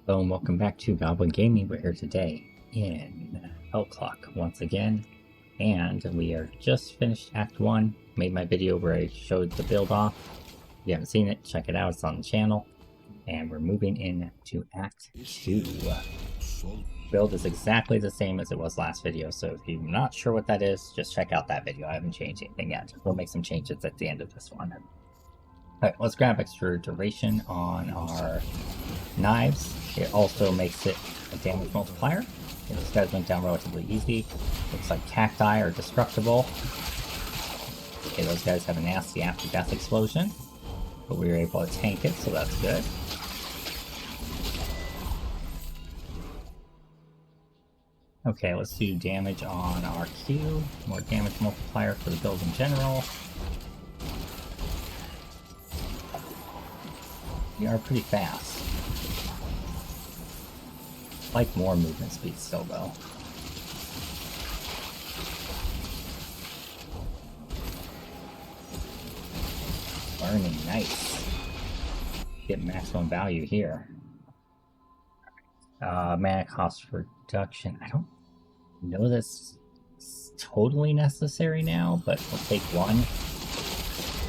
Hello and welcome back to Goblin Gaming. We're here today in Hellclock once again, and we are just finished Act 1. Made my video where I showed the build off. If you haven't seen it, check it out, it's on the channel. And we're moving into Act 2. Build is exactly the same as it was last video, so if you're not sure what that is, just check out that video. I haven't changed anything yet. We'll make some changes at the end of this one. Alright, let's grab extra duration on our knives. It also makes it a damage multiplier. Okay, those guys went down relatively easy. Looks like cacti are destructible. Okay, those guys have a nasty after-death explosion, but we were able to tank it, so that's good. Okay, let's do damage on our Q. More damage multiplier for the build in general. We are pretty fast. Like more movement speed still though. Learning, nice. Get maximum value here. Mana cost reduction. I don't know this is totally necessary now, but we'll take one.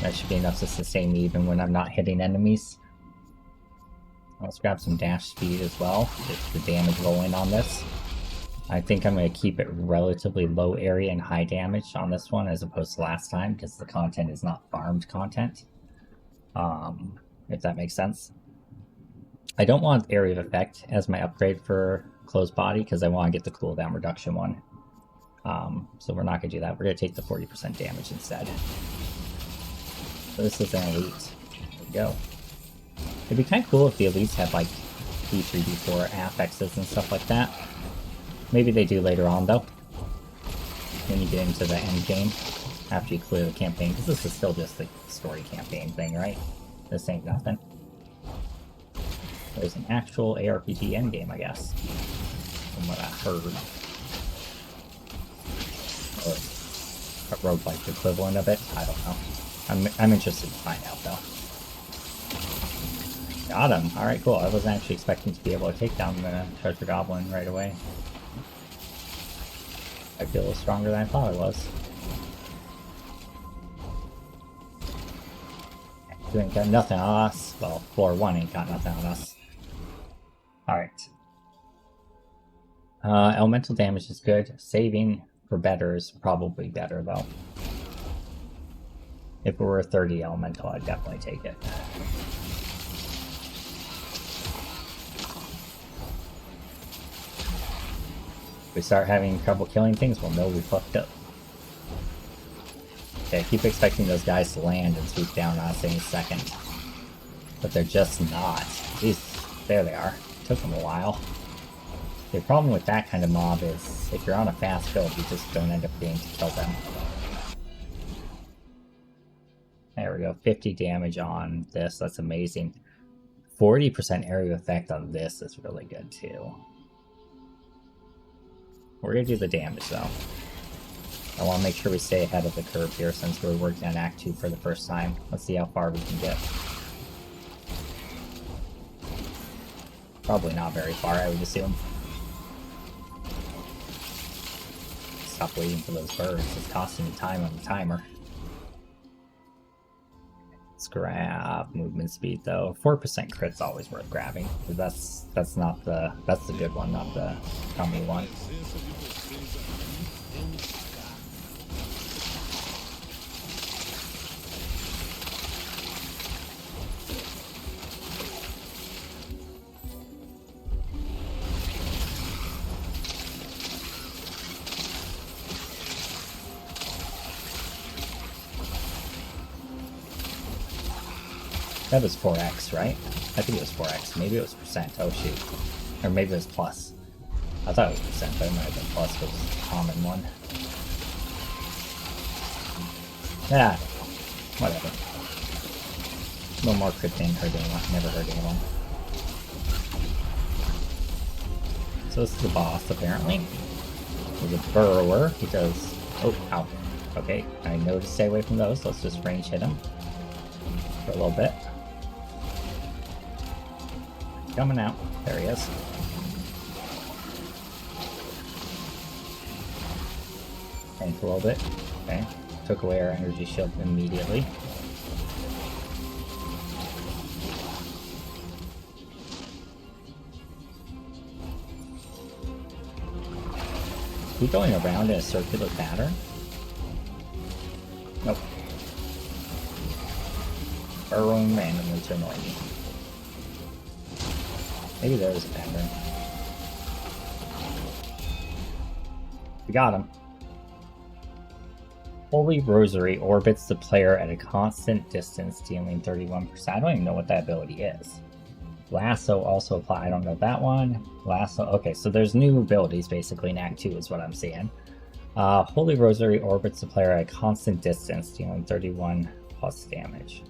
That should be enough to sustain me even when I'm not hitting enemies. Let's grab some dash speed as well, get the damage rolling on this. I think I'm going to keep it relatively low area and high damage on this one as opposed to last time, because the content is not farmed content. If that makes sense. I don't want area of effect as my upgrade for closed body, because I want to get the cooldown reduction one. So we're not going to do that. We're going to take the 40% damage instead. So this is an elite. There we go. It'd be kind of cool if the elites had like D3, D4 affixes and stuff like that. Maybe they do later on though, when you get into the end game, after you clear the campaign, because this is still just the story campaign thing, right? This ain't nothing. There's an actual ARPG endgame, I guess, from what I heard. Or a roguelike equivalent of it, I don't know. I'm interested to find out though. Got him. Alright, cool. I wasn't actually expecting to be able to take down the treasure goblin right away. I feel stronger than I thought I was. You ain't got nothing on us. Well, floor 1 ain't got nothing on us. Alright. Elemental damage is good. Saving for better is probably better, though. If it were a 30 elemental, I'd definitely take it. If we start having trouble killing things, we'll know we fucked up. Okay, I keep expecting those guys to land and swoop down on us any second. But they're just not. Jeez, there they are. Took them a while. The problem with that kind of mob is, if you're on a fast build, you just don't end up being to kill them. There we go, 50 damage on this, that's amazing. 40% area effect on this is really good too. We're going to do the damage though. I want to make sure we stay ahead of the curve here since we're working on Act 2 for the first time. Let's see how far we can get. Probably not very far, I would assume. Stop waiting for those birds, it's costing me time on the timer. Let's grab movement speed though. 4% crit's always worth grabbing. That's the good one, not the dummy one. That was 4x, right? I think it was 4x. Maybe it was percent. Oh shoot. Or maybe it was plus. I thought it was percent, but it might have been plus because it was a common one. Yeah. Whatever. No more crit didn't hurt anyone. Never hurt anyone. So this is the boss, apparently. There's a burrower who does... Oh, ow. Okay, I know to stay away from those. Let's just range hit him for a little bit. coming out. There he is. Tanked a little bit. Okay. Took away our energy shield immediately. Is he going around in a circular pattern? Nope. Burrowing randomly to annoy me. Maybe there is a pattern. We got him. Holy Rosary orbits the player at a constant distance, dealing 31%. I don't even know what that ability is. Lasso also apply. I don't know that one. Lasso. Okay, so there's new abilities basically in Act 2 is what I'm seeing. Holy Rosary orbits the player at a constant distance, dealing 31 plus damage.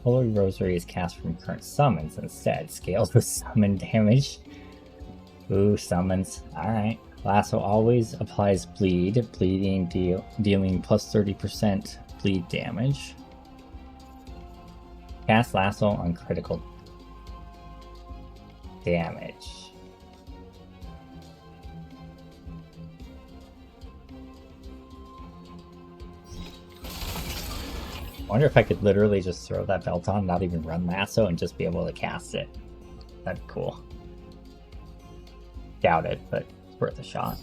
Holy Rosary is cast from current summons instead. Scales with summon damage. Ooh, summons. Alright. Lasso always applies bleed. Bleeding dealing plus 30% bleed damage. Cast Lasso on critical damage. I wonder if I could literally just throw that belt on, not even run Lasso, and just be able to cast it. That'd be cool. Doubt it, but it's worth a shot.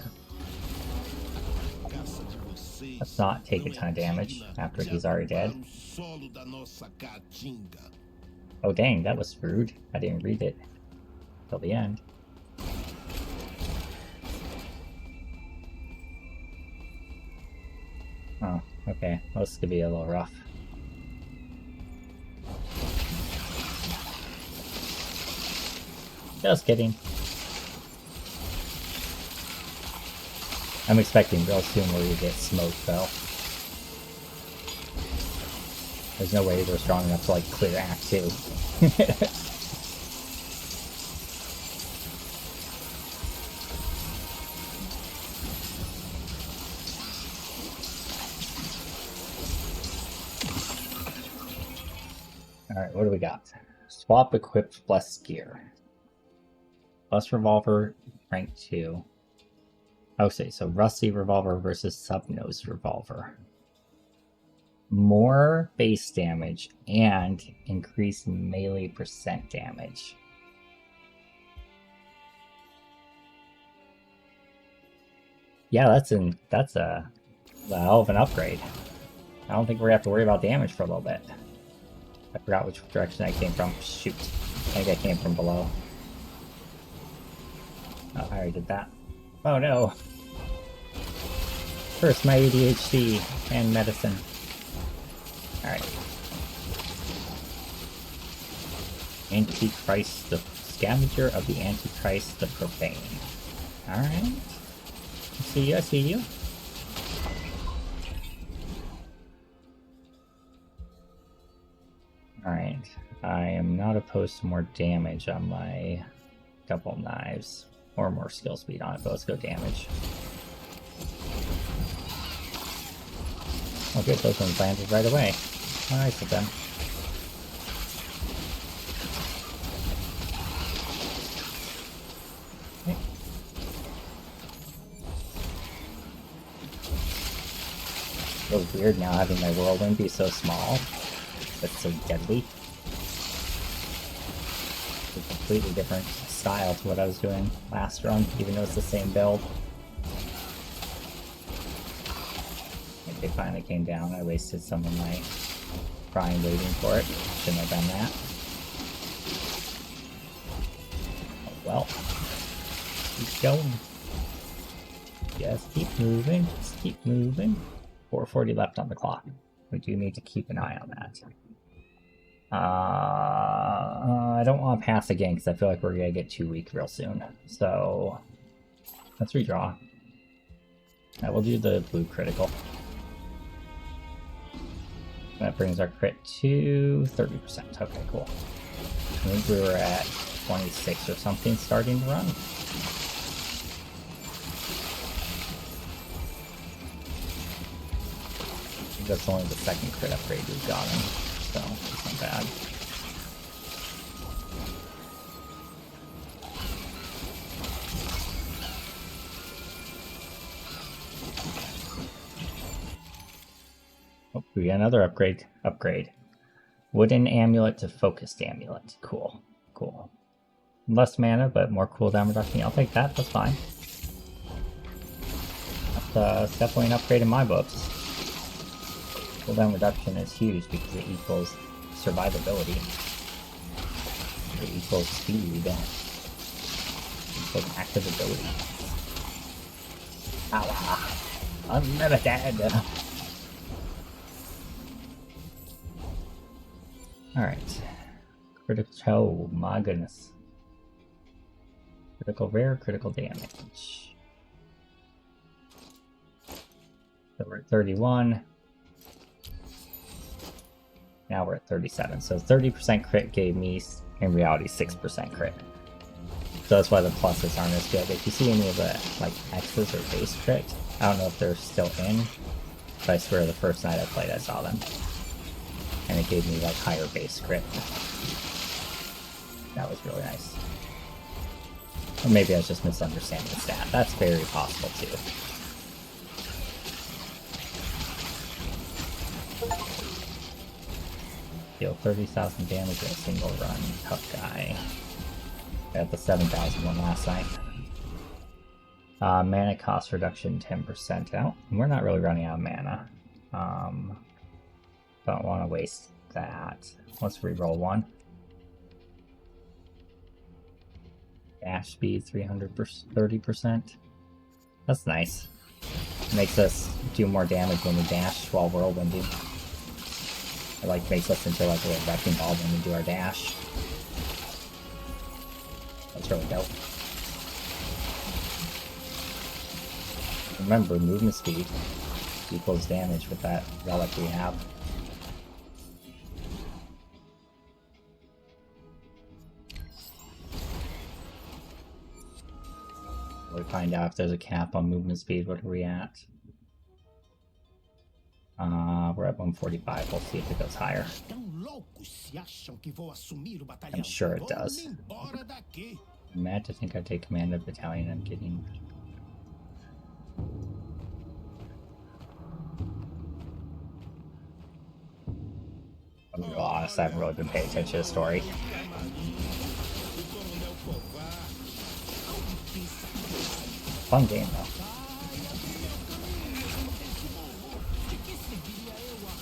Let's not take a ton of damage after he's already dead. Oh dang, that was rude. I didn't read it till the end. Oh, okay. Well, this could be a little rough. Just kidding. I'm expecting real soon where you get smoked though. There's no way we're strong enough to like clear Act 2. Alright, what do we got? Swap equipped blessed gear. Plus revolver, rank 2. Okay, so rusty revolver versus sub-nose revolver. More base damage and increased melee percent damage. Yeah, that's a hell of an upgrade. I don't think we're gonna have to worry about damage for a little bit. I forgot which direction I came from. Shoot. I think I came from below. Oh, I already did that. Oh no. First, my ADHD and medicine. Alright. Antichrist, the scavenger of the Antichrist, the profane. Alright. I see you, I see you. Alright. I am not opposed to more damage on my couple knives. Or more skill speed on it, but let's go damage. Oh good, those ones landed right away. Nice of them. Okay. Feels weird now having my whirlwind be so small, but so deadly. It's a completely different style to what I was doing last run, even though it's the same build. They finally came down. I wasted some of my crying waiting for it. Shouldn't have done that. Oh well. Keep going. Just keep moving. Just keep moving. 4:40 left on the clock. We do need to keep an eye on that. I don't want to pass again because I feel like we're going to get too weak real soon. So, let's redraw. I will do the blue critical. That brings our crit to 30%. Okay, cool. I think we were at 26 or something starting to run. I think that's only the second crit upgrade we've gotten, so it's not bad. We got another upgrade. Wooden amulet to focused amulet. Cool. Cool. Less mana, but more cooldown reduction. I'll take that, that's fine. That's definitely an upgrade in my books. Cooldown reduction is huge because it equals survivability. It equals speed. It equals activability. Power. Unlimited! Alright. Critical. Oh my goodness. Critical rare, critical damage. So we're at 31. Now we're at 37. So 30% crit gave me, in reality, 6% crit. So that's why the pluses aren't as good. If you see any of the like X's or base crit, I don't know if they're still in, but I swear the first night I played I saw them. And it gave me like higher base crit. That was really nice. Or maybe I was just misunderstanding the stat. That's very possible too. Deal 30,000 damage in a single run. Tough guy. Got the 7,000 one last night. Mana cost reduction 10% out. We're not really running out of mana. Don't want to waste that. Let's reroll one. Dash speed 330%. That's nice. Makes us do more damage when we dash while whirlwinding. It like makes us into like a little wrecking ball when we do our dash. That's really dope. Remember, movement speed equals damage with that relic we have. We find out if there's a cap on movement speed. What are we at? We're at 145. We'll see if it goes higher. I'm sure it does. I'm mad to think I take command of battalion. I'm getting... I'm gonna be honest, I haven't really been paying attention to the story. Fun game though.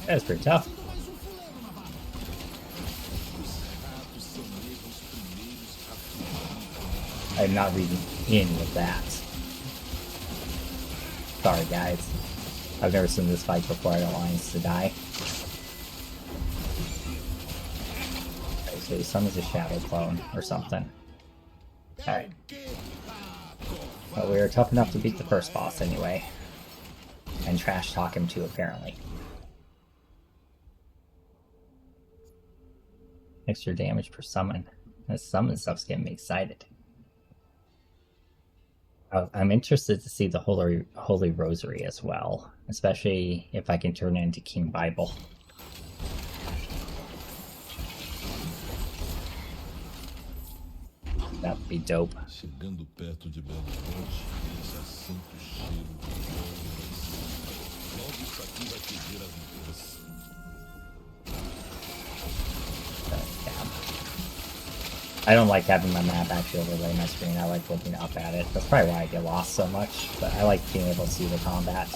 That was pretty tough. I'm not reading any of that. Sorry guys. I've never seen this fight before. I don't want Alliance to die. Okay, so he summons a shadow clone or something. Alright. But we were tough enough to beat the first boss anyway. And trash talk him too, apparently. Extra damage per summon. This summon stuff's getting me excited. I'm interested to see the Holy Rosary as well. Especially if I can turn it into King Bible. That would be dope. I don't like having my map actually overlay my screen. I like looking up at it. That's probably why I get lost so much, but I like being able to see the combat.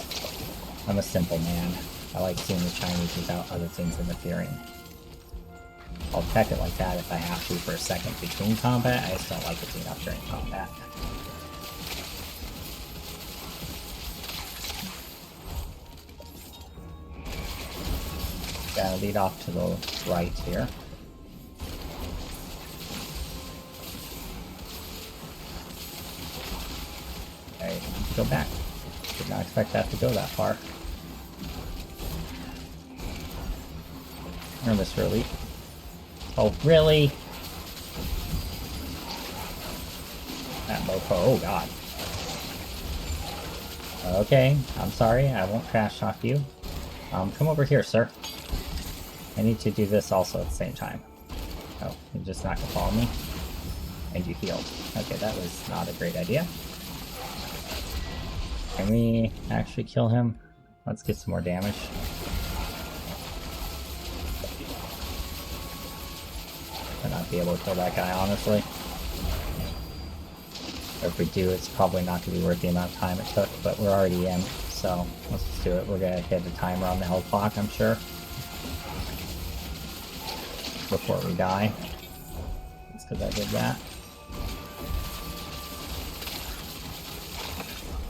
I'm a simple man. I like seeing the Chinese without other things interfering. I'll check it like that if I have to for a second between combat. I just don't like it being up during combat. Gotta lead off to the right here. Okay, go back. Did not expect that to go that far. Or Mr. Elite. Oh, really? That mofo, oh god. Okay, I'm sorry, I won't trash talk you. Come over here, sir. I need to do this also at the same time. Oh, you're just not gonna follow me? And you healed. Okay, that was not a great idea. Can we actually kill him? Let's get some more damage. not be able to kill that guy, honestly. Or if we do, it's probably not going to be worth the amount of time it took, but we're already in, so let's just do it. We're going to hit a timer on the hellclock, I'm sure, before we die. It's because I did that.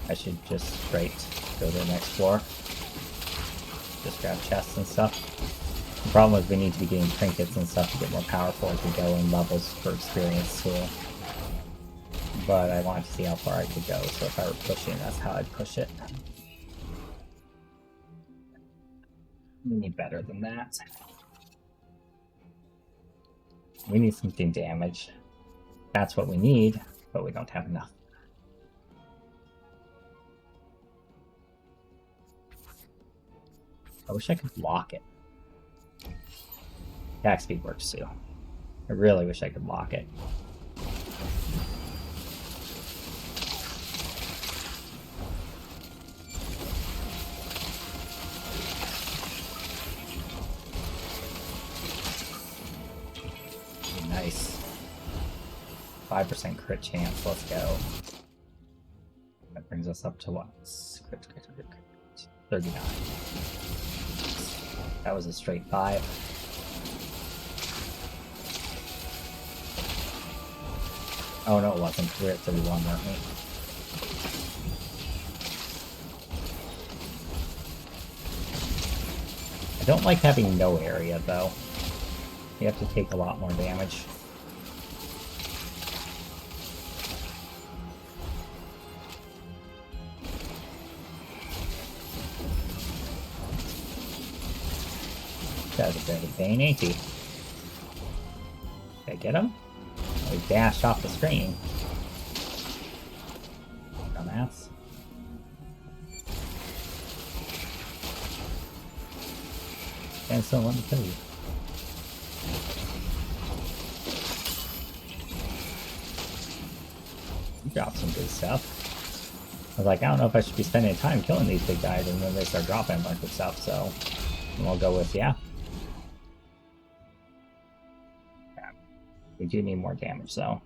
I should just straight go to the next floor. Just grab chests and stuff. The problem is we need to be getting trinkets and stuff to get more powerful as we go in levels for experience too. But I wanted to see how far I could go, so if I were pushing, that's how I'd push it. We need better than that. We need something damage. That's what we need, but we don't have enough. I wish I could block it. Attack speed works too. I really wish I could block it. Nice. 5% crit chance, let's go. That brings us up to what? Crit. 39. That was a straight 5. Oh no, it wasn't. We're at 31, weren't we? I don't like having no area, though. You have to take a lot more damage. That's a bit of a pain, ain't he? Did I get him? Oh, he dashed off the screen. Dumbass. And so let me kill you. You dropped some good stuff. I was like, I don't know if I should be spending time killing these big guys, and then they start dropping a bunch of stuff, so we'll go with yeah. We do need more damage though.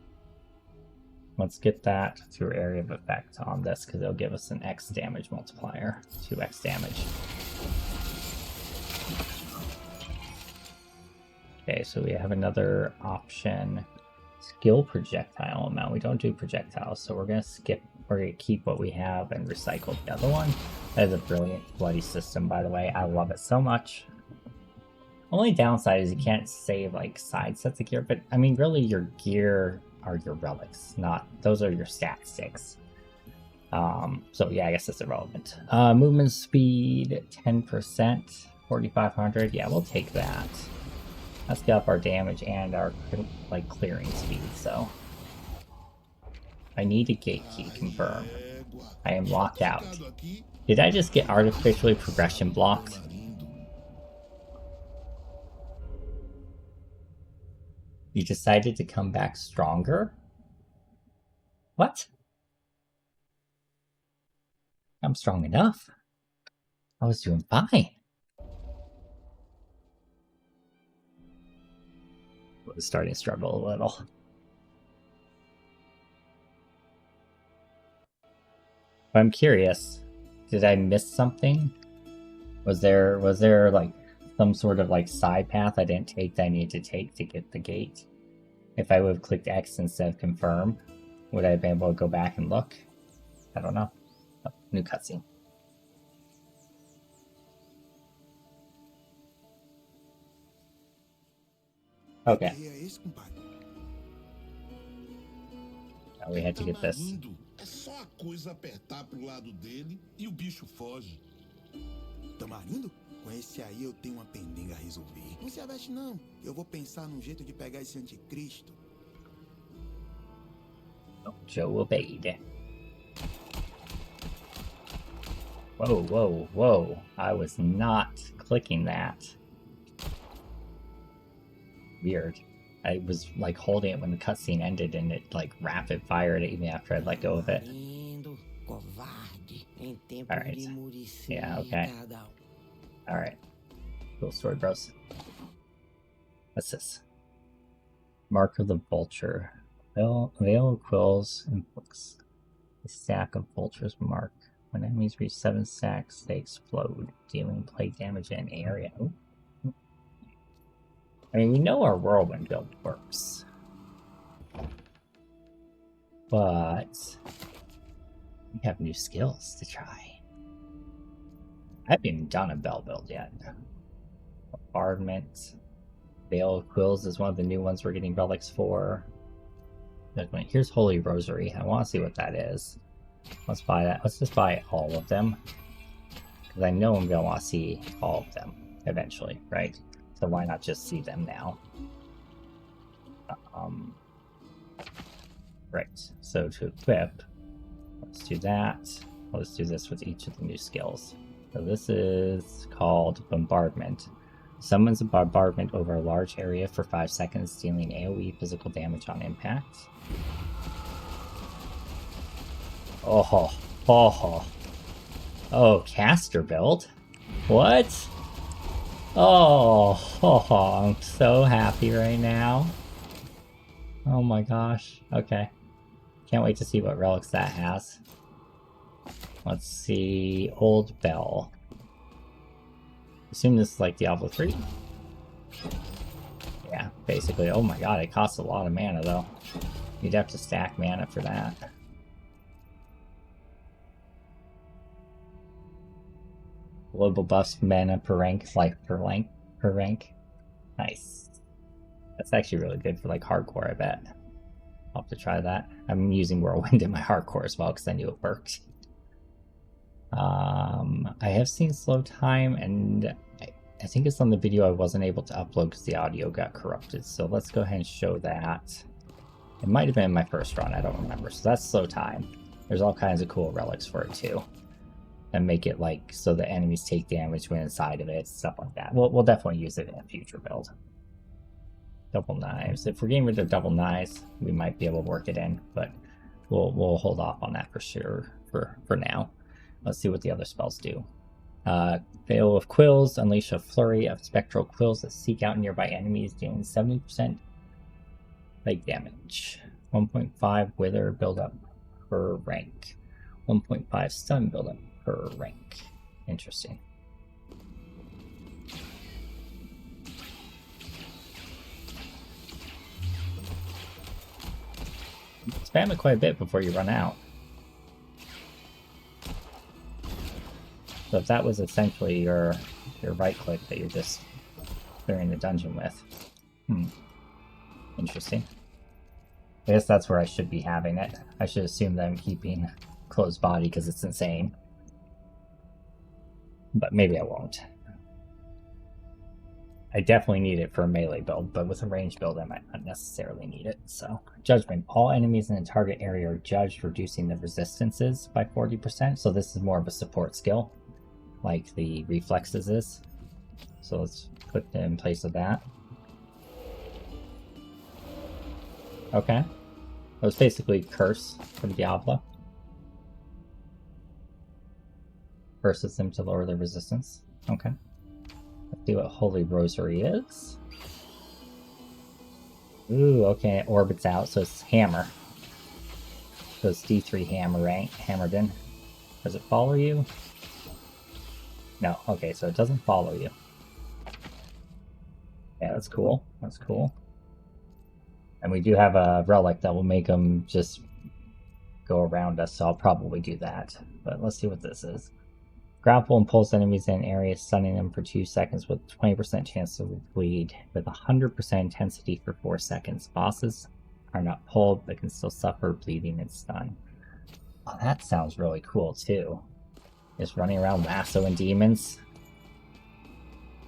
Let's get that through area of effect on this because it'll give us an X damage multiplier. 2x damage. Okay, so we have another option. Skill projectile amount. We don't do projectiles, so we're gonna skip. We're gonna keep what we have and recycle the other one. That is a brilliant bloody system, by the way. I love it so much. Only downside is you can't save like side sets of gear, but I mean really your gear are your relics, not those are your stat sticks. So yeah, I guess that's irrelevant. Movement speed 10%, 4500. Yeah, we'll take that. Let's get up our damage and our like clearing speed. So I need a gate key confirmed. I am locked out. Did I just get artificially progression blocked? You decided to come back stronger? What? I'm strong enough. I was doing fine. I was starting to struggle a little. But I'm curious. Did I miss something? Was there like some sort of like side path I didn't take that I needed to take to get the gate? If I would have clicked X instead of confirm, would I have been able to go back and look? I don't know. Oh, new cutscene. Okay. Now we had to get this. É só a coisa apertar pro lado dele e o bicho foge. Tamarindo? Com esse aí eu tenho uma pendenga a resolver. Não se aveste não. Eu vou pensar num jeito de pegar esse anticristo. Joe obeyed. Whoa, whoa, whoa. I was not clicking that. Weird. I was like holding it when the cutscene ended and it like rapid fired even after I'd let go of it. Alright. Yeah, okay. Alright. Cool story, bros. What's this? Mark of the Vulture. Veil of Quills inflicts a stack of vultures mark. When enemies reach 7 stacks, they explode, dealing plague damage in an area. Ooh. I mean, we know our whirlwind build works. But we have new skills to try. I haven't even done a bell build yet. Bombardment. Veil of Quills is one of the new ones we're getting relics for. Here's Holy Rosary. I want to see what that is. Let's buy that. Let's just buy all of them. Because I know I'm going to want to see all of them eventually, right? So why not just see them now? Right. So to equip, let's do that. Let's do this with each of the new skills. So this is called Bombardment. Summons a bombardment over a large area for 5 seconds, dealing AoE physical damage on impact. Oh, caster build? What? Oh, I'm so happy right now. Oh my gosh. Okay. Can't wait to see what relics that has. Let's see. Old Bell. Assume this is like Diablo 3. Yeah, basically. Oh my god, it costs a lot of mana though. You'd have to stack mana for that. Global buffs mana per rank, life per rank. Nice. That's actually really good for like hardcore, I bet. I'll have to try that. I'm using Whirlwind in my hardcore as well because I knew it worked. I have seen slow time, and I think it's on the video I wasn't able to upload because the audio got corrupted. So let's go ahead and show that. It might have been my first run, I don't remember. So that's slow time. There's all kinds of cool relics for it too. And make it like so the enemies take damage when inside of it, stuff like that. We'll definitely use it in a future build. Double knives. If we're getting rid of double knives, we might be able to work it in, but we'll hold off on that for sure for now. Let's see what the other spells do. Veil of Quills. Unleash a flurry of spectral quills that seek out nearby enemies, dealing 70% plague damage. 1.5 wither buildup per rank. 1.5 stun buildup per rank. Interesting. Spam it quite a bit before you run out. So if that was essentially your right click that you're just clearing the dungeon with. Interesting. I guess that's where I should be having it. I should assume that I'm keeping closed body because it's insane. But maybe I won't. I definitely need it for a melee build, but with a ranged build I might not necessarily need it. So, Judgment. All enemies in the target area are judged, reducing the resistances by 40%. So this is more of a support skill, like the reflexes is. So let's put it in place of that. Okay. It was basically Curse from Diablo. Curses them to lower their resistance. Okay. Let's see what Holy Rosary is. Ooh, okay, it orbits out, so it's Hammer. So it's D3 hammered in. Does it follow you? No, okay, so it doesn't follow you. Yeah, that's cool. That's cool. And we do have a relic that will make them just go around us, so I'll probably do that. But let's see what this is. Grapple and pulse enemies in an area, stunning them for 2 seconds with 20% chance to bleed, with 100% intensity for 4 seconds. Bosses are not pulled, but can still suffer bleeding and stun. Oh, that sounds really cool, too. Just running around lassoing demons.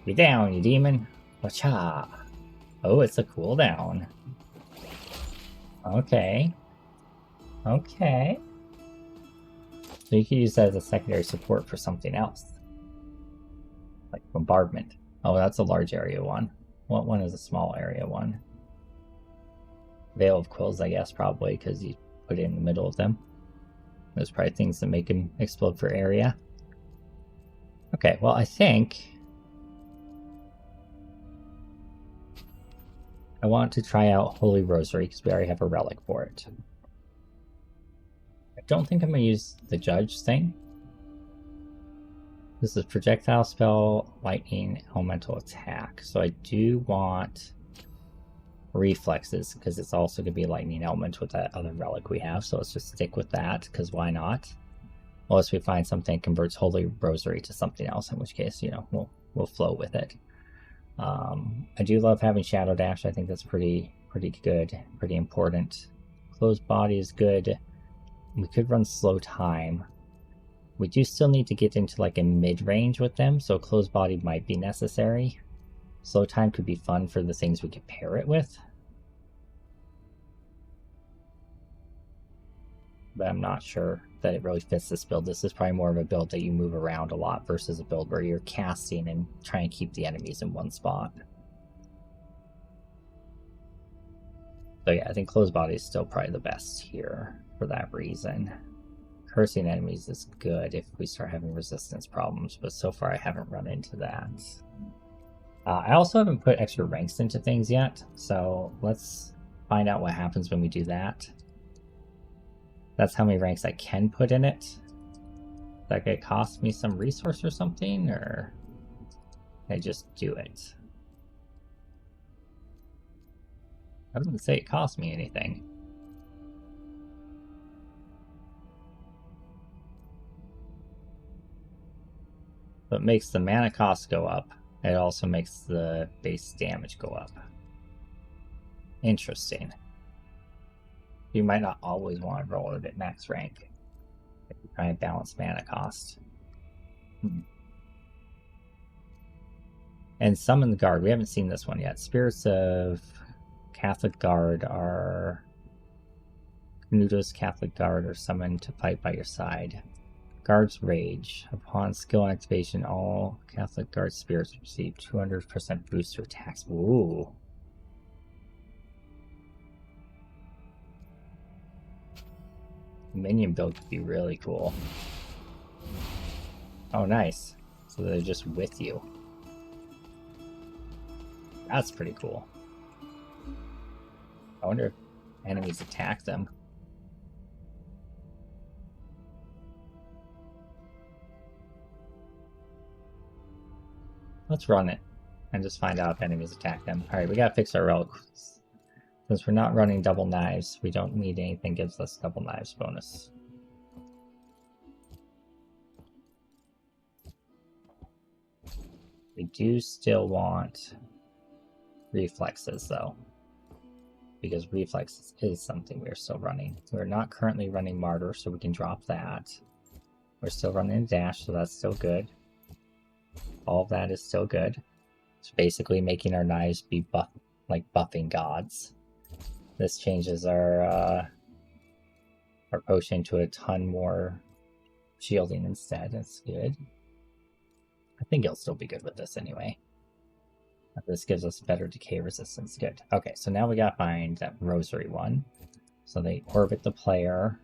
Be down, you demon! Wacha! Oh, it's a cooldown. Okay. Okay. So you can use that as a secondary support for something else. Like Bombardment. Oh, that's a large area one. What one is a small area one? Veil of Quills, I guess, probably, because you put it in the middle of them. There's probably things that make them explode for area. Okay, well, I think I want to try out Holy Rosary because we already have a relic for it. I don't think I'm going to use the Judge thing. This is projectile spell, lightning, elemental attack. So I do want reflexes because it's also going to be lightning element with that other relic we have. So let's just stick with that because why not? Unless we find something that converts Holy Rosary to something else, in which case, you know, we'll flow with it. I do love having Shadow Dash. I think that's pretty good, pretty important. Closed Body is good. We could run Slow Time. We do still need to get into like a mid-range with them, so Closed Body might be necessary. Slow Time could be fun for the things we could pair it with. But I'm not sure that it really fits this build. This is probably more of a build that you move around a lot versus a build where you're casting and trying to keep the enemies in one spot. So yeah, I think Closed Body is still probably the best here for that reason. Cursing enemies is good if we start having resistance problems, but so far I haven't run into that. I also haven't put extra ranks into things yet, so let's find out what happens when we do that. That's how many ranks I can put in it. That could cost me some resource or something, or I just do it. I wouldn't say it cost me anything. But it makes the mana cost go up. It also makes the base damage go up. Interesting. You might not always want to roll it at max rank if you try and balance mana cost. And Summon the Guard. We haven't seen this one yet. Spirits of Catholic Guard are... Knuto's Catholic Guard are summoned to fight by your side. Guard's Rage. Upon skill activation, all Catholic Guard spirits receive 200% boost to attacks. Ooh. Minion build could be really cool. Oh, nice. So they're just with you. That's pretty cool. I wonder if enemies attack them. Let's run it and just find out if enemies attack them. Alright, we gotta fix our relics. Since we're not running double knives, we don't need anything that gives us double knives bonus. We do still want reflexes though, because reflexes is something we're still running. We're not currently running Martyr, so we can drop that. We're still running Dash, so that's still good. All of that is still good. It's basically making our knives be buffing gods. This changes our potion to a ton more shielding instead. That's good. I think it'll still be good with this anyway. This gives us better decay resistance. Good. Okay, so now we gotta find that rosary one. So they orbit the player.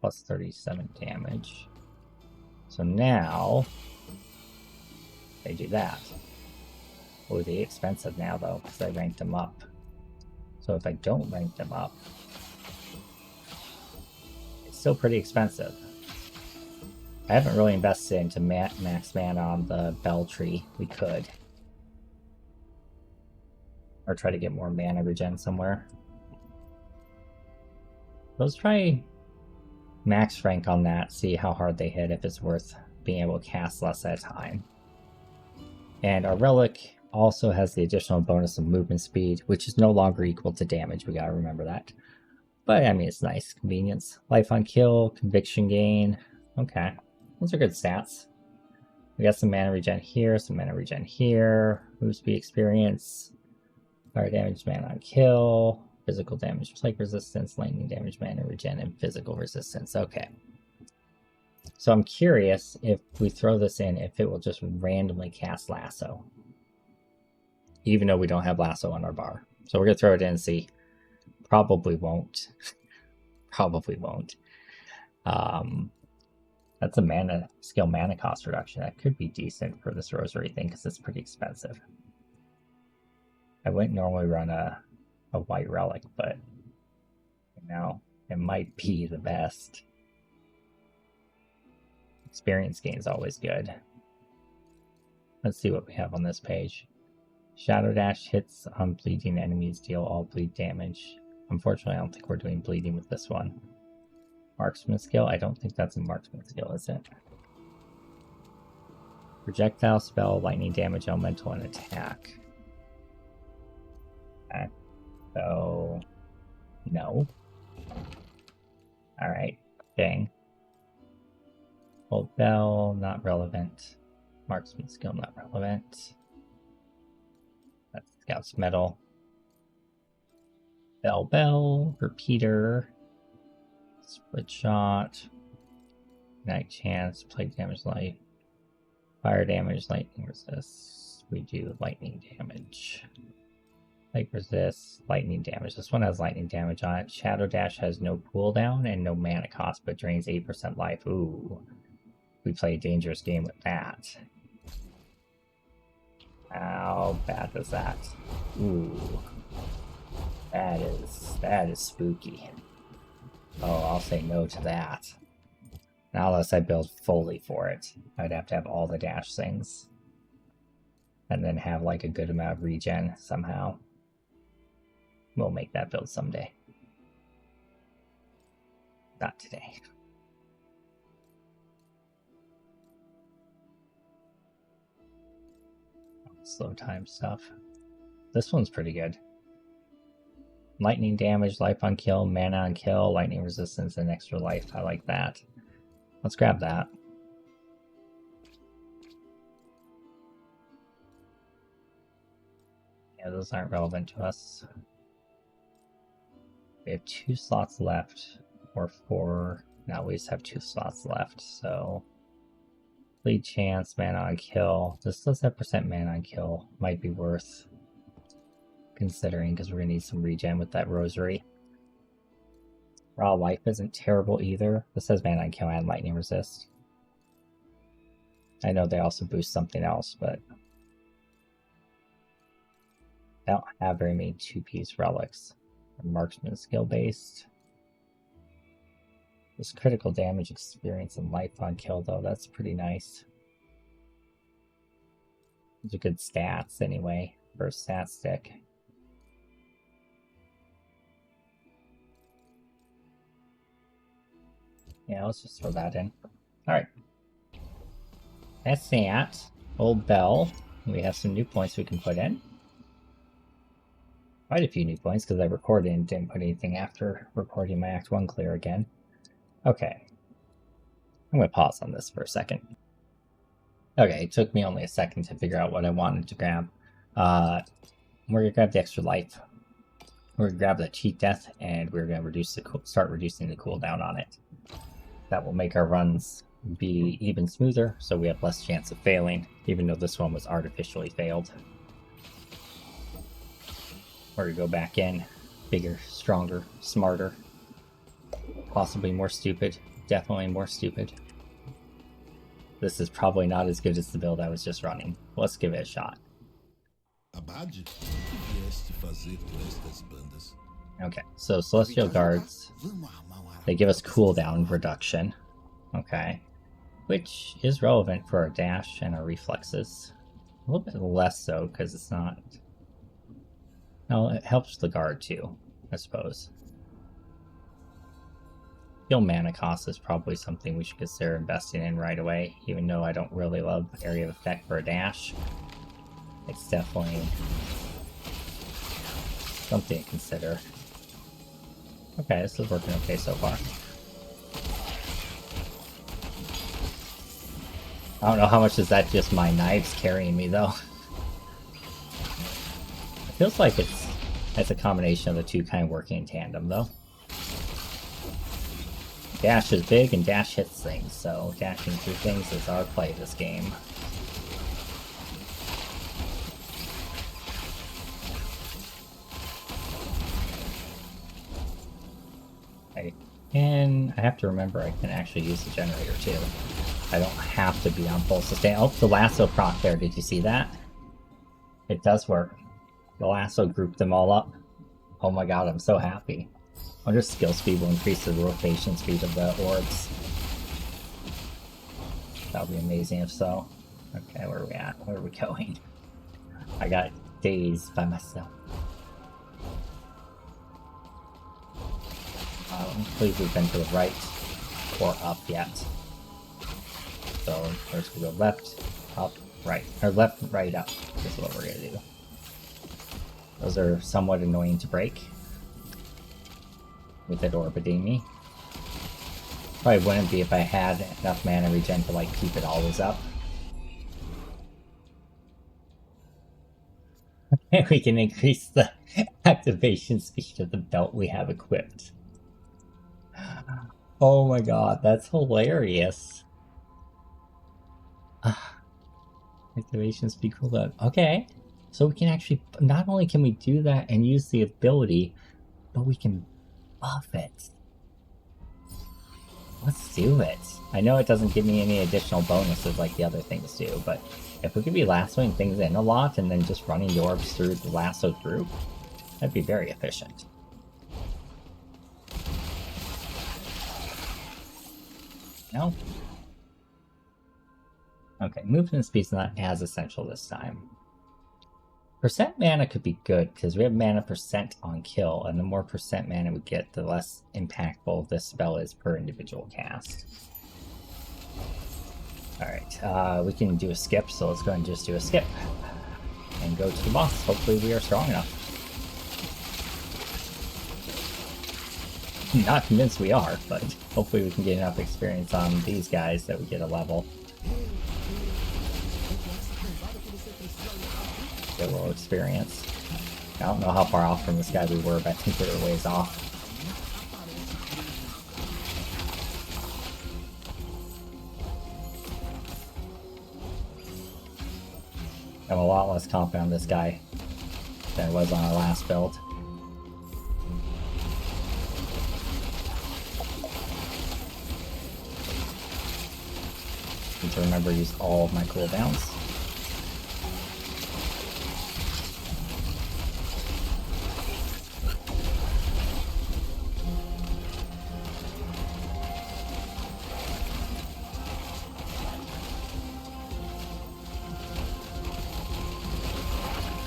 Plus 37 damage. So now they do that. Oh, they're expensive now though, because I ranked them up. So if I don't rank them up, it's still pretty expensive. I haven't really invested into max mana on the bell tree. We could. Or try to get more mana regen somewhere. Let's try max rank on that, see how hard they hit, if it's worth being able to cast less at a time. And our relic also has the additional bonus of movement speed, which is no longer equal to damage. We gotta remember that. But I mean, it's nice. Convenience. Life on kill, conviction gain. Okay. Those are good stats. We got some mana regen here, some mana regen here. Move speed experience. Fire damage, mana on kill. Physical damage, plague resistance, lightning damage, mana regen, and physical resistance. Okay. So I'm curious if we throw this in, if it will just randomly cast Lasso. Even though we don't have Lasso on our bar. So we're going to throw it in and see. Probably won't. Probably won't. That's a mana skill mana cost reduction. That could be decent for this rosary thing because it's pretty expensive. I wouldn't normally run a white relic, but you know, it might be the best. Experience gain is always good. Let's see what we have on this page. Shadow Dash hits on bleeding enemies deal all bleed damage. Unfortunately, I don't think we're doing bleeding with this one. Marksman skill? I don't think that's a marksman skill, is it? Projectile, spell, lightning damage, elemental, and attack. Okay. So, no. Alright, dang. Bolt Bell, not relevant. Marksman skill, not relevant. That's Scout's Medal. Bell, Repeater, Split Shot, Night Chance, Plague Damage, Life, Fire Damage, Lightning Resist. We do Lightning Damage. Light Resist, Lightning Damage. This one has Lightning Damage on it. Shadow Dash has no cooldown and no mana cost, but drains 8% life. Ooh. We play a dangerous game with that. How bad is that? Ooh. That is spooky. Oh, I'll say no to that. Not unless I build fully for it. I'd have to have all the dash things. And then have like a good amount of regen somehow. We'll make that build someday. Not today. Slow time stuff. This one's pretty good. Lightning damage, life on kill, mana on kill, lightning resistance, and extra life. I like that. Let's grab that. Yeah, those aren't relevant to us. We have 2 slots left, or 4. Now we just have 2 slots left, so... Lead chance, mana on kill. This does have percent mana on kill. Might be worth considering because we're going to need some regen with that rosary. Raw life isn't terrible either. This has mana on kill and lightning resist. I know they also boost something else, but I don't have very many 2-piece relics. Marksman skill based. This critical damage experience and life on kill though, that's pretty nice. Those are good stats anyway, for a stat stick. Yeah, let's just throw that in. Alright. That's that. Old Bell. We have some new points we can put in. Quite a few new points because I recorded and didn't put anything after recording my Act 1 clear again. Okay. I'm going to pause on this for a second. Okay, it took me only a second to figure out what I wanted to grab. We're going to grab the extra life. We're going to grab the cheat death, and we're going to start reducing the cooldown on it. That will make our runs be even smoother, so we have less chance of failing, even though this one was artificially failed. We're going to go back in, bigger, stronger, smarter. Possibly more stupid. Definitely more stupid. This is probably not as good as the build I was just running. Let's give it a shot. Okay, so Celestial Guards, they give us cooldown reduction. Okay. Which is relevant for our dash and our reflexes. A little bit less so, because it's not... No, it helps the guard too, I suppose. Skill mana cost is probably something we should consider investing in right away, even though I don't really love area of effect for a dash. It's definitely something to consider. Okay, this is working okay so far. I don't know how much is that just my knives carrying me though. It feels like it's a combination of the two kind of working in tandem though. Dash is big and dash hits things, so dashing through things is our play this game. I have to remember I can actually use the generator too. I don't have to be on full sustain. Oh, the lasso proc there, did you see that? It does work. The lasso grouped them all up. Oh my god, I'm so happy. I wonder if skill speed will increase the rotation speed of the orbs. That would be amazing if so. Okay, where are we at? Where are we going? I got dazed by myself. Please we've been to the right or up yet. So first we go left, up, right. Or left, right, up is what we're gonna do. Those are somewhat annoying to break with it orbiting me. Probably wouldn't be if I had enough mana regen to like keep it always up. We can increase the activation speed of the belt we have equipped. Oh my god, that's hilarious. Activation speed cooldown. Okay, so we can actually, not only can we do that and use the ability, but we can buff it. Let's do it. I know it doesn't give me any additional bonuses like the other things do, but if we could be lassoing things in a lot and then just running the orbs through the lasso group, that'd be very efficient. No? Okay, movement speed's not as essential this time. Percent mana could be good, because we have mana percent on kill, and the more percent mana we get, the less impactful this spell is per individual cast. Alright, we can do a skip, so let's go and just do a skip. And go to the boss. Hopefully we are strong enough. Not convinced we are, but hopefully we can get enough experience on these guys that we get a level. Get a little experience. I don't know how far off from this guy we were, but I think we were ways off. I'm a lot less confident on this guy than I was on our last build. Need to remember to use all of my cooldowns.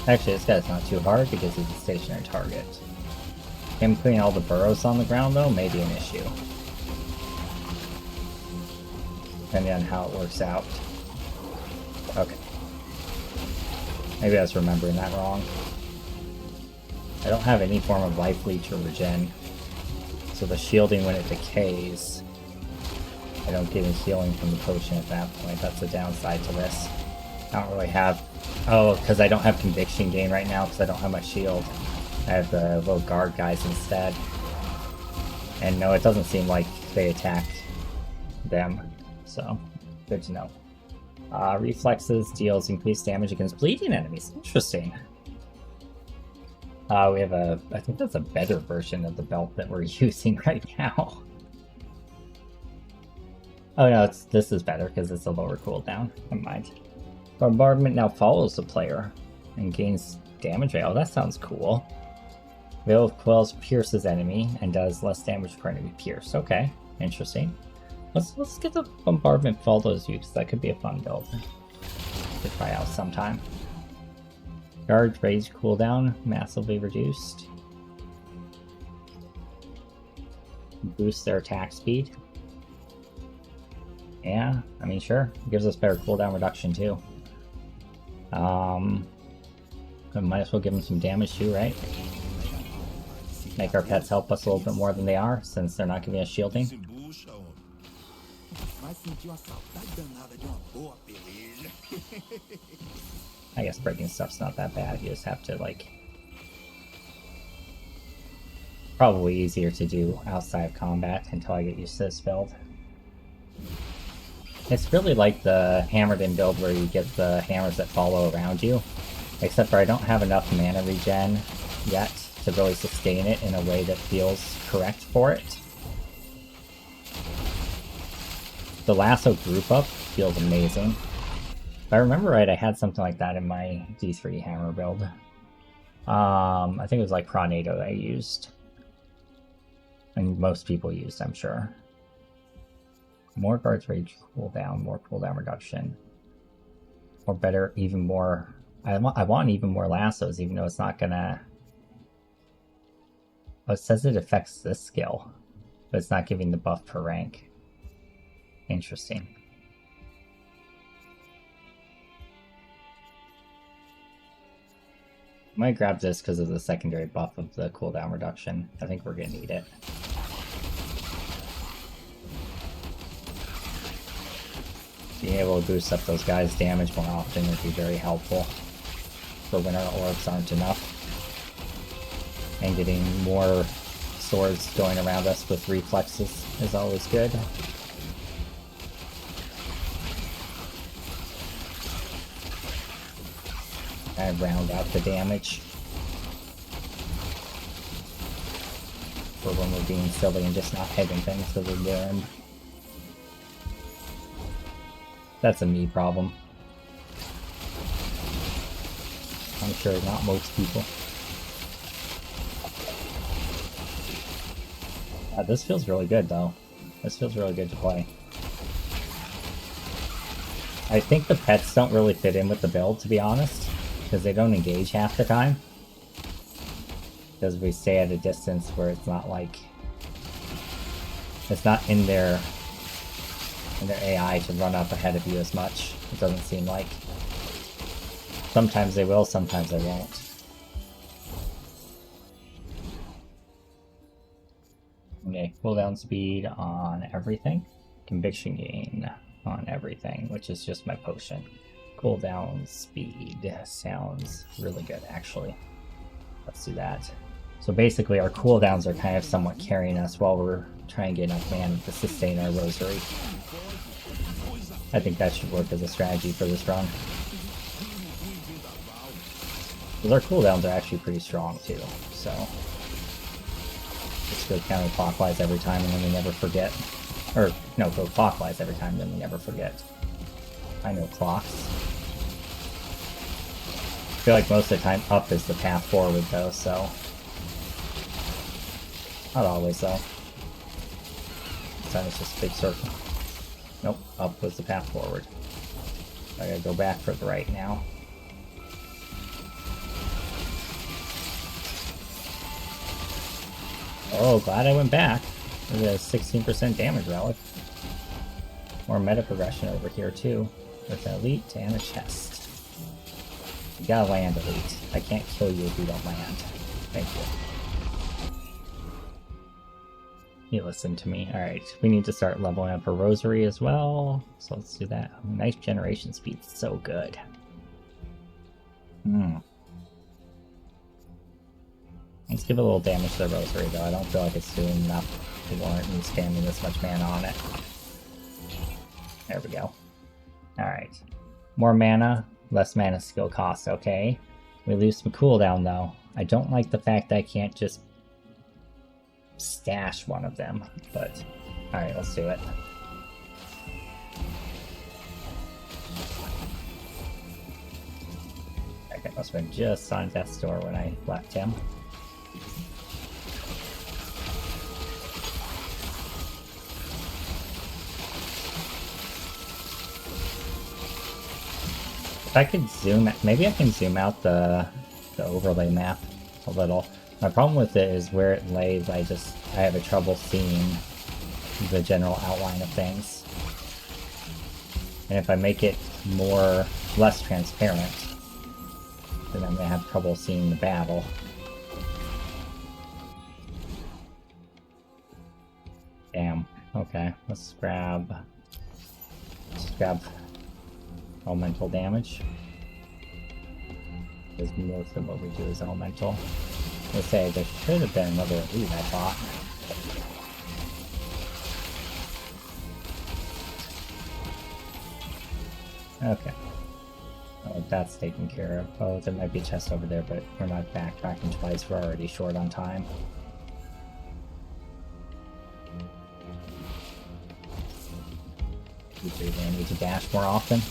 Actually, this guy's not too hard because he's a stationary target. Him putting all the burrows on the ground, though, may be an issue. Depending on how it works out. Okay. Maybe I was remembering that wrong. I don't have any form of life leech or regen. So the shielding when it decays, I don't get any healing from the potion at that point. That's the downside to this. I don't really have... Oh, because I don't have conviction gain right now because I don't have my shield. I have the little guard guys instead. And no, it doesn't seem like they attack them. So, good to know. Reflexes deals increased damage against bleeding enemies. Interesting. We have a... I think that's a better version of the belt that we're using right now. Oh no, this is better because it's a lower cooldown. Never mind. Bombardment now follows the player and gains damage rate. Oh, that sounds cool. Veil of Quells pierces enemy and does less damage per enemy pierced. Okay, interesting. Let's get the Bombardment follows you because that could be a fun build to try out sometime. Guard rage cooldown massively reduced. Boost their attack speed. Yeah, I mean sure. It gives us better cooldown reduction too. Might as well give them some damage too, right? Make our pets help us a little bit more than they are, since they're not giving us shielding. I guess breaking stuff's not that bad, you just have to like... Probably easier to do outside of combat until I get used to this build. It's really like the hammered in build where you get the hammers that follow around you. Except for I don't have enough mana regen yet to really sustain it in a way that feels correct for it. The lasso group up feels amazing. If I remember right, I had something like that in my D3 hammer build. I think it was like Pronado I used. And most people used, I'm sure. More guards rage cooldown, more cooldown reduction. Or better, even more... I want even more lassos, even though it's not gonna... Oh, it says it affects this skill, but it's not giving the buff per rank. Interesting. I might grab this because of the secondary buff of the cooldown reduction. I think we're gonna need it. Being able to boost up those guys' damage more often would be very helpful for when our orbs aren't enough. And getting more swords going around us with reflexes is always good. And round out the damage for when we're being silly and just not hitting things because we're burned. That's a me problem. I'm sure not most people. This feels really good though. This feels really good to play. I think the pets don't really fit in with the build, to be honest, because they don't engage half the time. Because we stay at a distance where it's not like... It's not in their AI to run up ahead of you as much. It doesn't seem like. Sometimes they will, sometimes they won't. Okay, cooldown speed on everything. Conviction gain on everything, which is just my potion. Cooldown speed sounds really good, actually. Let's do that. So basically our cooldowns are kind of somewhat carrying us while we're trying to get enough mana to sustain our rosary. I think that should work as a strategy for this run. Because our cooldowns are actually pretty strong too, so... Just go counterclockwise every time and then we never forget. Or, no, go clockwise every time, then we never forget. I know clocks. I feel like most of the time up is the path forward though, so... Not always though. Sometimes it's just a big circle. Nope, up was the path forward. I gotta go back for the right now. Oh, glad I went back. There's a 16% damage relic. More meta progression over here too. With an elite and a chest. You gotta land, elite. I can't kill you if you don't land. Thank you. You listen to me. Alright, we need to start leveling up a rosary as well. So let's do that. Oh, nice generation speed. So good. Let's give a little damage to the rosary though. I don't feel like it's doing enough to warrant me spamming this much mana on it. There we go. Alright. More mana, less mana skill cost, okay. We lose some cooldown though. I don't like the fact that I can't just stash one of them, but alright, let's do it. Okay, must have been just on death's door when I left him. If I could zoom, maybe I can zoom out the overlay map a little. My problem with it is where it lays, I have a trouble seeing the general outline of things. And if I make it less transparent, then I'm gonna have trouble seeing the battle. Damn. Okay, let's grab elemental damage. Because most of what we do is elemental. Let's say there should have been another elite, I thought. Okay. Oh, that's taken care of. Oh, there might be a chest over there, but we're not backtracking twice. We're already short on time. You're gonna need to dash more often.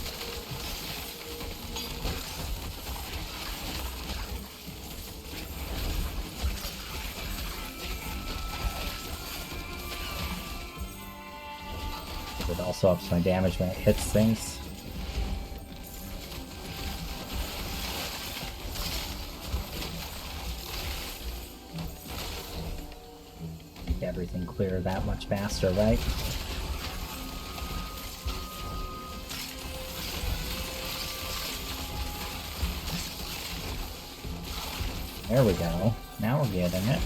It also ups my damage when it hits things. Make everything clear that much faster, right? There we go. Now we're getting it.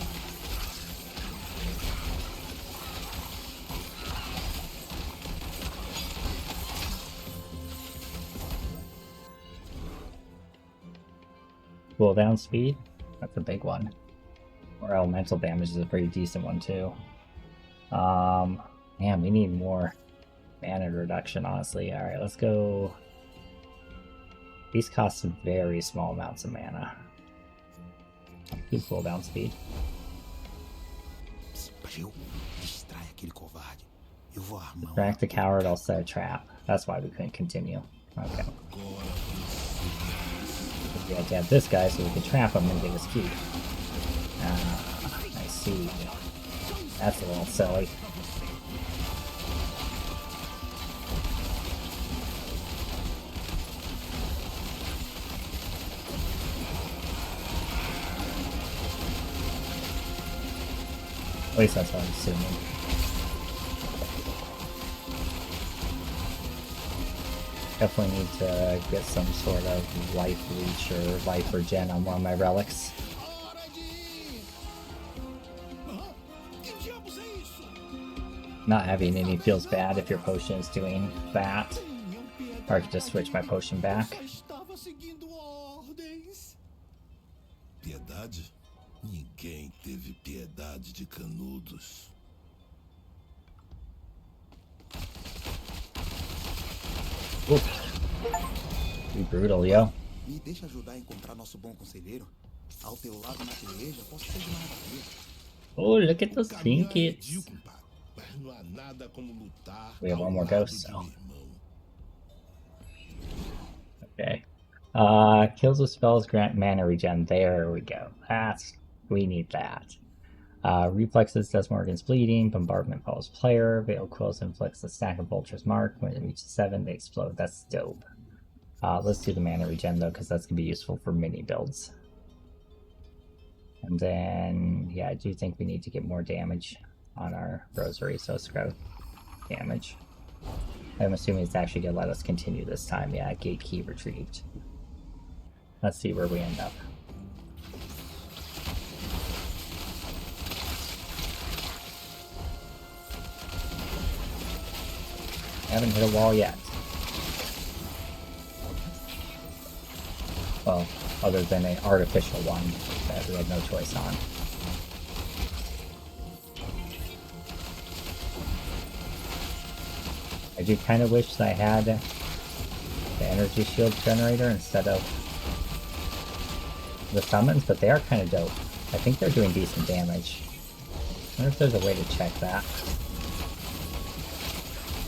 Cooldown speed? That's a big one. Or elemental damage is a pretty decent one too. Man, we need more mana reduction, honestly. Alright, let's go. These cost very small amounts of mana. Keep cooldown speed. Distract the coward, I'll set a trap. That's why we couldn't continue. Okay. We had to have this guy so we could trap him and get his key. I see. That's a little silly. At least that's what I'm assuming. Definitely need to get some sort of life leech or life regen on one of my relics. Not having any feels bad if your potion is doing that. Or I could just switch my potion back. Piedade? Ninguém teve piedade de Canudos. Be brutal, yo. Me deixa ajudar a encontrar nosso bom conselheiro. Ao teu lado na peleja, posso ser de maravilha. Oh, look at those trinkets. Não há nada como lutar. We have one more ghost, so. Okay. Kills with spells grant mana regen. There we go. We need that. Reflexes does more against bleeding. Bombardment follows player. Veil Quills inflicts a stack of vultures mark. When it reaches 7, they explode. That's dope. Let's do the mana regen though, because that's gonna be useful for mini builds. And then, yeah, I do think we need to get more damage on our rosary, so scrub damage. I'm assuming it's actually gonna let us continue this time. Yeah, gate key retrieved. Let's see where we end up. Haven't hit a wall yet. Well, other than an artificial one that we had no choice on. I do kind of wish that I had the energy shield generator instead of the summons, but they are kind of dope. I think they're doing decent damage. I wonder if there's a way to check that.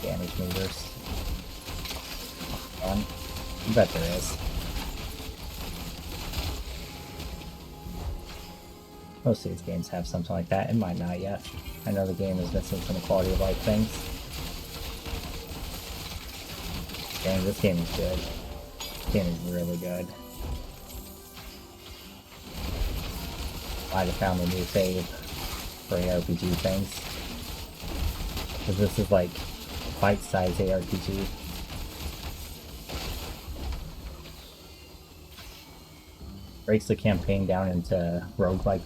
Damage meters. I bet there is. Most of these games have something like that. It might not yet. I know the game is missing some quality of life things. Dang, this game is good. This game is really good. Might have found a new save for ARPG things. Because this is like bite-sized ARPG. Breaks the campaign down into roguelike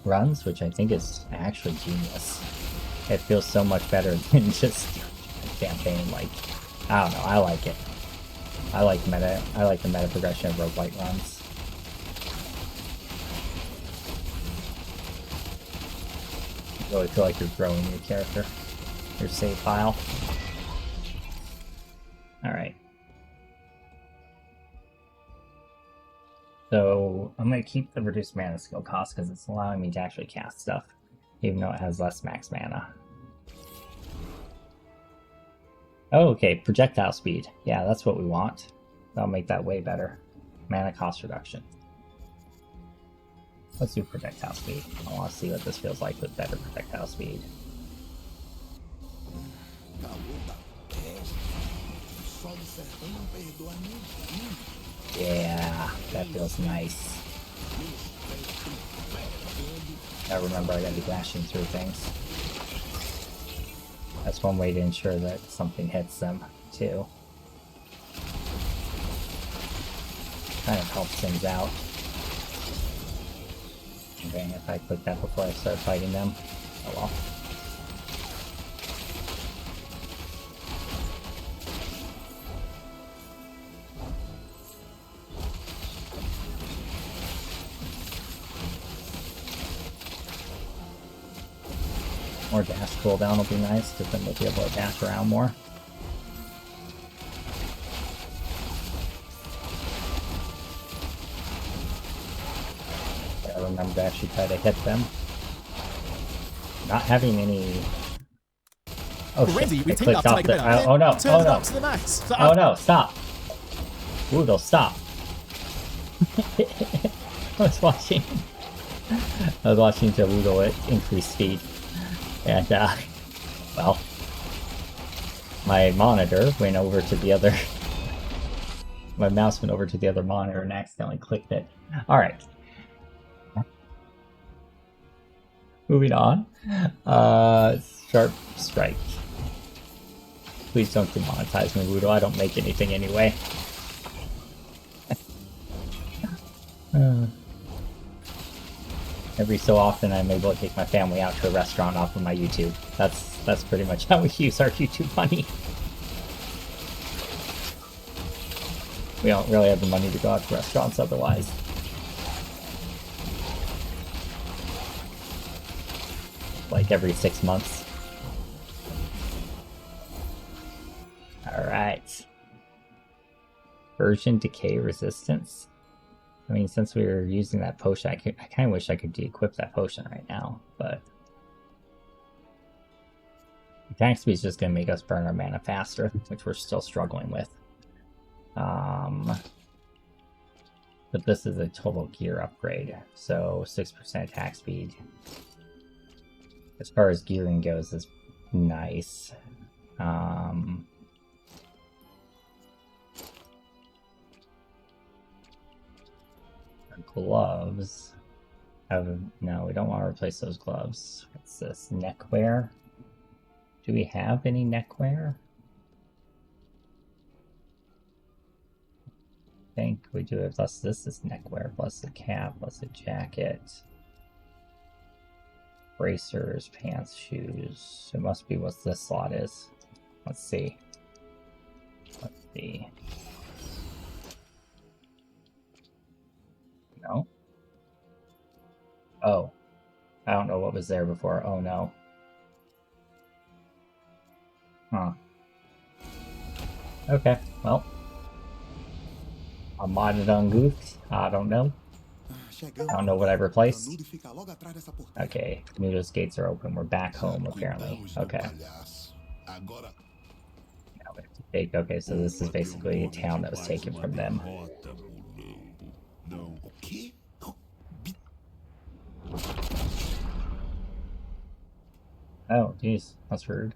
runs, which I think is actually genius. It feels so much better than just a campaign. Like, I don't know, I like it. I like the meta progression of roguelike runs. You really feel like you're growing your character, your save file. Alright. So I'm going to keep the reduced mana skill cost because it's allowing me to actually cast stuff, even though it has less max mana. Oh, okay, projectile speed. Yeah, that's what we want. That'll make that way better. Mana cost reduction. Let's do projectile speed. I want to see what this feels like with better projectile speed. sertão não perdoa ninguém. Yeah, that feels nice. I remember I gotta be dashing through things. That's one way to ensure that something hits them, too. Kind of helps things out. Okay, if I click that before I start fighting them, oh well. More dash cooldown will be nice, because then we'll be able to dash around more. I remember to actually try to hit them. Not having any... Oh Already, shit, we I take clicked up off Tiger the... Bell. Oh no, Turn oh it no. up to the max. So, Oh no, stop! Woodle, stop! I was watching to Woodle increase speed. And, well, my monitor went over to the other... my mouse went over to the other monitor and accidentally clicked it. Alright. Moving on. Sharp Strike. Please don't demonetize me, Woodle. I don't make anything anyway. Every so often I'm able to take my family out to a restaurant off of my YouTube. That's pretty much how we use our YouTube money. We don't really have the money to go out to restaurants otherwise. Like every 6 months. Alright. Version Decay Resistance. I mean, since we were using that potion, I kind of wish I could de-equip that potion right now, but... Attack speed is just going to make us burn our mana faster, which we're still struggling with. But this is a total gear upgrade, so 6% attack speed. As far as gearing goes, is nice. Gloves. No, we don't want to replace those gloves. What's this? Neckwear? Do we have any neckwear? I think we do it. Plus, this is neckwear, plus the cap, plus the jacket. Bracers, pants, shoes. It must be what this slot is. Let's see. Let's see. No? Oh. I don't know what was there before. Oh no. Huh. Okay, well. I modded on goofed. I don't know. I don't know what I replaced. Okay, Noodle's gates are open. We're back home, apparently. Okay. Now we have to take... Okay, so this is basically a town that was taken from them. Oh, jeez. That's rude.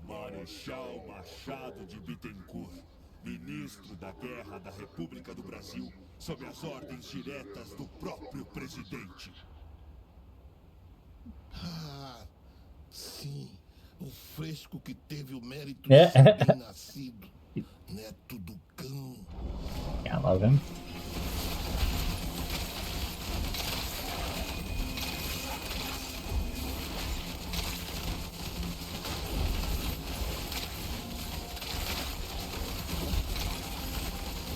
Marechal Machado de Bittencourt, ministro da Guerra da República do Brasil, sob as ordens diretas do próprio presidente. Ah, sim. O fresco que teve o mérito de ser bem nascido. Neto do cão. Yeah, I love him.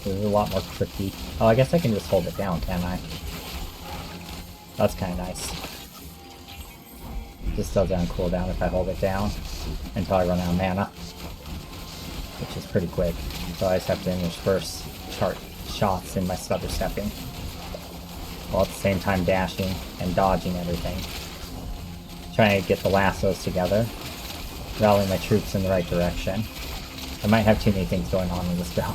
This is a lot more tricky. Oh, I guess I can just hold it down, can I? That's kind of nice. This does on cooldown if I hold it down until I run out of mana, which is pretty quick. So I just have to intersperse shots in my stutter stepping, while at the same time dashing and dodging everything. Trying to get the lassos together, rallying my troops in the right direction. I might have too many things going on in this build.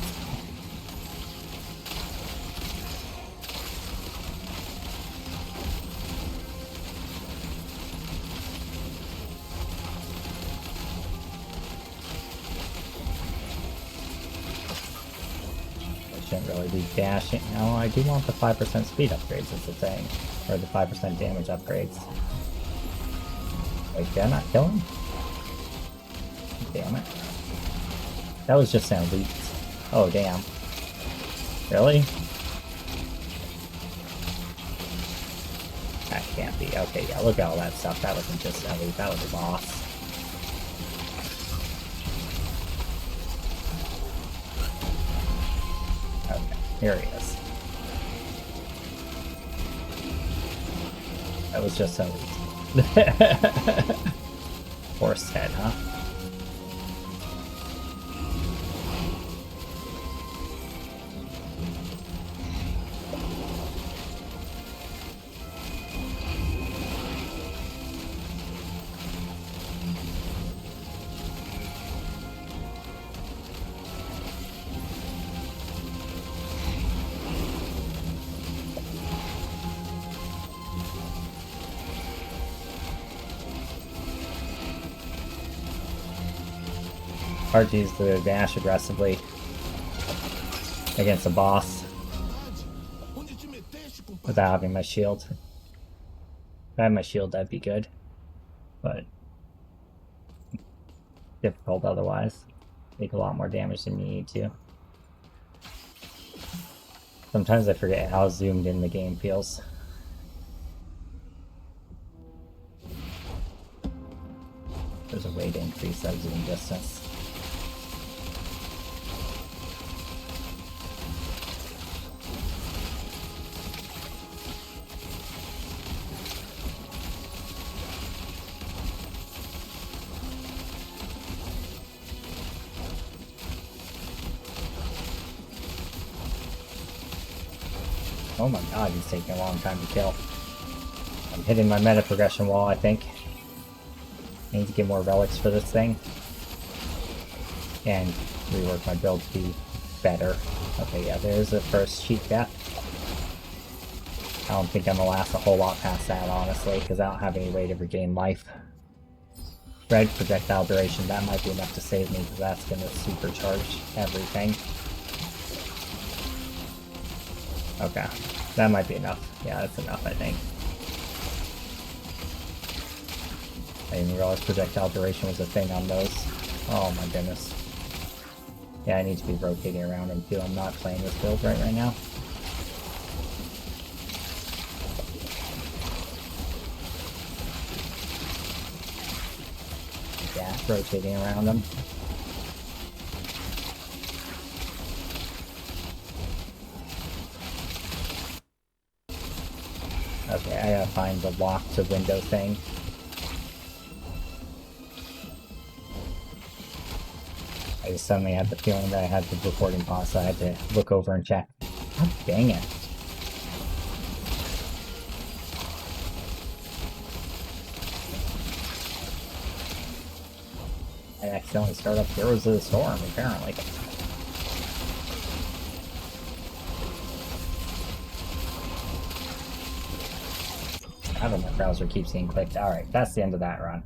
shouldn't really be dashing. No, I do want the 5% speed upgrades is the thing. Or the 5% damage upgrades. Wait, did I not kill him? Damn it. That was just an elite. Oh, damn. Really? That can't be. Okay, yeah, look at all that stuff. That wasn't just an elite, that was a boss. Okay, here he is. That was just an elite. Horse head, huh? Hard to use the dash aggressively against a boss without having my shield. If I had my shield, that'd be good, but difficult otherwise. Take a lot more damage than you need to. Sometimes I forget how zoomed in the game feels. There's a way to increase that zoom distance. Oh my god, he's taking a long time to kill. I'm hitting my meta progression wall, I think. I need to get more relics for this thing. And rework my build to be better. Okay, yeah, there's the first cheat death. I don't think I'm gonna last a whole lot past that, honestly, because I don't have any way to regain life. Red projectile duration, that might be enough to save me, because that's gonna supercharge everything. Okay, that might be enough. Yeah, that's enough, I think. I didn't realize projectile duration was a thing on those. Oh my goodness. Yeah, I need to be rotating around him too. I'm not playing this build right now. Yeah, rotating around him. Okay, I gotta find the lock to window thing. I just suddenly had the feeling that I had the recording pause, so I had to look over and check. God dang it. I accidentally started up Heroes of the Storm, apparently. I don't know, my browser keeps getting clicked. Alright, that's the end of that run.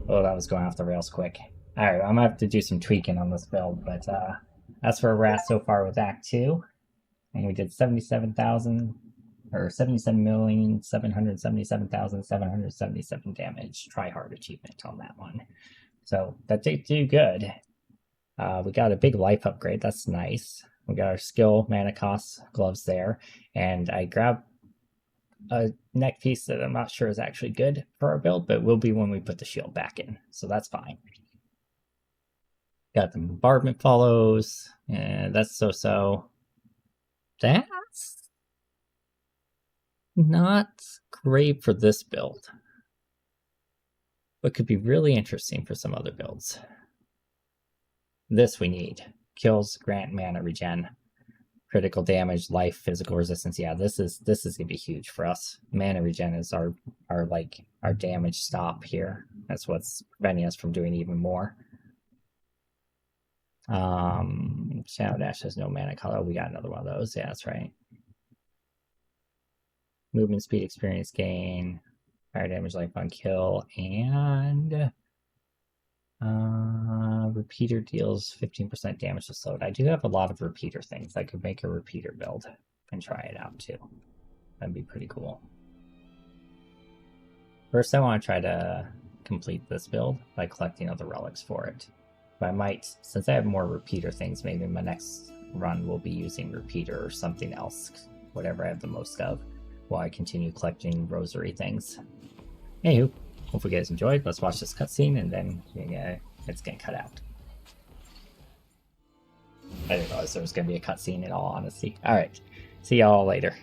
Oh, that was going off the rails quick. Alright, I'm gonna have to do some tweaking on this build, but that's where we're at so far with Act 2. And we did 77,000, or 77,777,777 damage. Try hard achievement on that one. So that did do good. We got a big life upgrade, that's nice. We got our skill, mana cost, gloves there. And I grabbed a neck piece that I'm not sure is actually good for our build, but will be when we put the shield back in. So that's fine. Got the bombardment follows, and that's so-so. That's not great for this build, but could be really interesting for some other builds. This we need. Kills, grant mana regen, critical damage, life, physical resistance. Yeah, this is gonna be huge for us. Mana regen is our damage stop here. That's what's preventing us from doing even more. Shadow Dash has no mana color. We got another one of those. Yeah, that's right. Movement speed, experience gain, fire damage, life on kill, and Repeater deals 15% damage to slowed. I do have a lot of repeater things. I could make a repeater build and try it out too. That'd be pretty cool. First, I want to try to complete this build by collecting other relics for it. But I might, since I have more repeater things, maybe my next run will be using repeater or something else, whatever I have the most of, while I continue collecting rosary things. Anywho, hope you guys enjoyed. Let's watch this cutscene and then it's gonna cut out. I didn't realize there was gonna be a cutscene in all honesty. Alright, see y'all later.